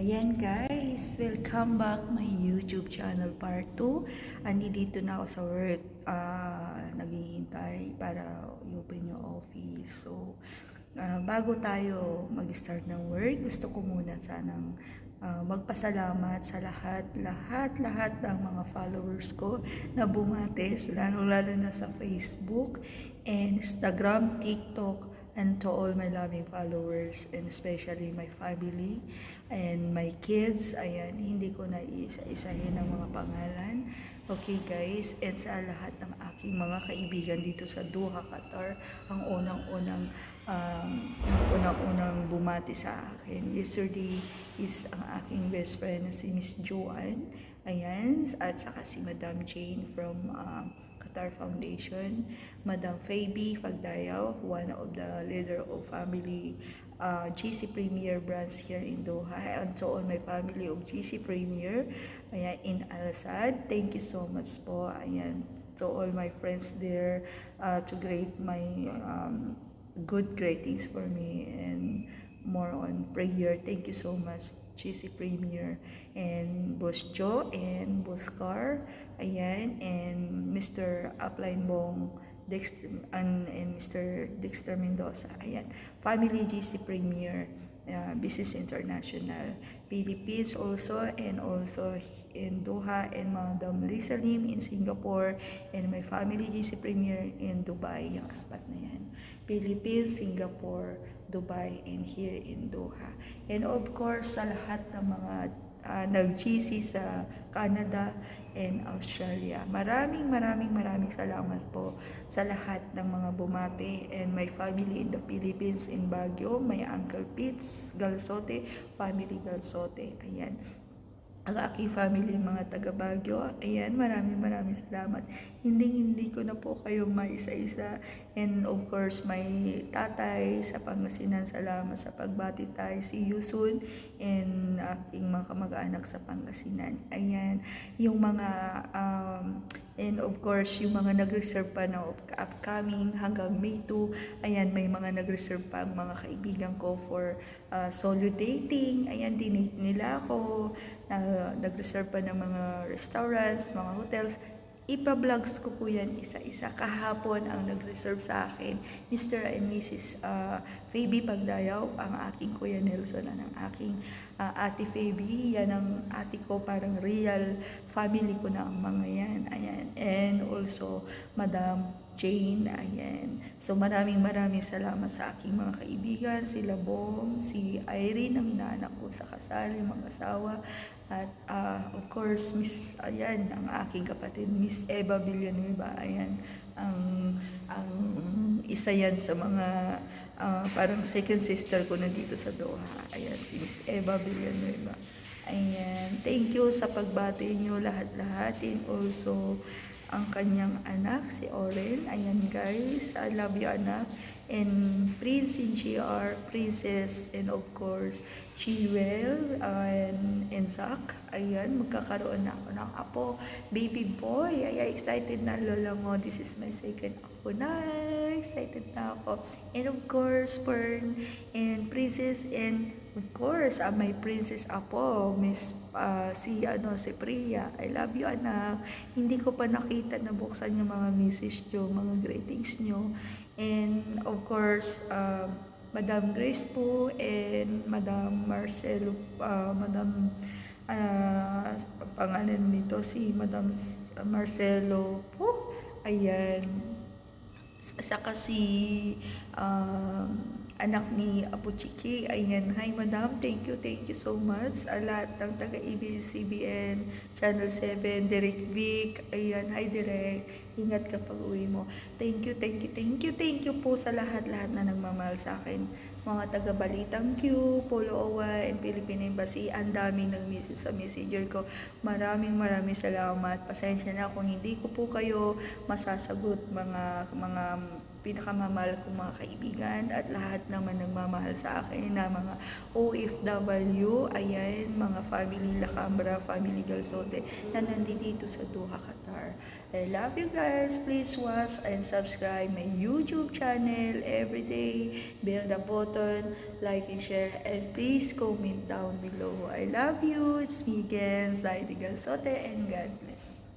Ayan guys, welcome back my YouTube channel part 2. Andito na ako sa work. Naghihintay para i-open yung office. So, bago tayo mag-start ng work, gusto ko muna sanang magpasalamat sa lahat ng mga followers ko na bumates, lalo na sa Facebook, Instagram, TikTok, and to all my loving followers, and especially my family and my kids. Ayan, hindi ko na isa-isahin ang mga pangalan. Okay guys, and sa lahat ng aking mga kaibigan dito sa Doha, Qatar, ang unang bumati sa akin. Yesterday is ang aking best friend na si Miss Joanne. Ayan, at saka si Madam Jane from Qatar Foundation, Madam Fabi Fagdayaw, one of the leader of family GC Premier branch here in Doha, and to all my family of GC Premier, ayan, in Al-Asad. Thank you so much po. Ayan, to all my friends there, to grade my good greetings for me and more on prayer. Thank you so much, GC Premier, and Boss Joe and Boss Car, ayan, and Mr. Upline Bong Dexter, and Mr. Dexter Mendoza, ayan, Family GC Premier, Business International, Philippines also, and also in Doha, and Madam Lisa Lim in Singapore, and my family GC Premier in Dubai, yung apat na yan, Philippines, Singapore, Dubai, and here in Doha. And of course, sa lahat ng mga nag-GC sa Canada and Australia. Maraming salamat po sa lahat ng mga bumati, and my family in the Philippines, in Baguio, my Uncle Pitts Galsote, family Galsote. Ayan, ang aking family, mga taga Baguio. Ayan, maraming salamat. Hindi ko na po kayo maisa-isa. And of course, my tatay sa Pangasinan, salamat sa pagbati tayo. See you soon. And aking mga kamag-anak sa Pangasinan. Ayan, yung mga and of course, yung mga nag-reserve pa na upcoming hanggang May 2. Ayan, may mga nag-reserve pa ang mga kaibigan ko for solo dating. Ayan, dinate nila ako. Nag-reserve pa ng mga restaurants, mga hotels. Ipa-vlogs ko po yan isa-isa. Kahapon ang nag-reserve sa akin, Mr. and Mrs. Fabi Pagdayaw, ang aking Kuya Nelson, ang aking Ate Fabi. Yan ang ate ko, parang real family ko na ang mga yan. Ayan. And also, Madam Jane, ayan. So maraming salamat sa aking mga kaibigan, sila Bom, si Irene, ang inaanak ko sa kasal, yung mga asawa, at of course, Miss, ayan, ang aking kapatid, Miss Eva Villanueva, ayan, ang isa yan sa mga parang second sister ko na dito sa Doha, ayan, si Miss Eva Villanueva. Ayan, thank you sa pagbati nyo lahat-lahat, and also ang kanyang anak, si Oren. Ayan guys, I love you anak. And Prince and GR, Princess, and of course, Chiwell, and Zach. Ayan, magkakaroon na ako ng apo, baby boy. Ay, excited na lola mo. This is my second apo na. Excited na ako. And of course, Fern and Princess, and of course, my princess apo, Miss si Priya. I love you anak. Hindi ko pa nakita na buksan yung mga message nyo, mga greetings nyo. And of course, Madam Grace po, and Madam Marcelo, pangalan nito si Madam Marcelo po. Ayan. Saka si anak ni Apo Chiki. Ayan, hi madam, thank you so much. Lahat ng taga-ABS-CBN, Channel 7, Direk Vic, ayan, hi Direk, ingat ka pag uwi mo. Thank you po sa lahat na nagmamahal sa akin. Mga taga-Balitang Q, Polo Owa, and Philippine Embassy, ang daming nag-message sa messenger ko. Maraming salamat. Pasensya na kung hindi ko po kayo masasagot, mga pinakamamahal kong mga kaibigan at lahat naman nagmamahal sa akin na mga OFW, ayan, mga family Lacambra, family Galsote na nandito sa Doha, Qatar. I love you guys. Please watch and subscribe my YouTube channel every day. Bell the button, like and share, and please comment down below. I love you. It's me again, Zaidi Galsote, and God bless.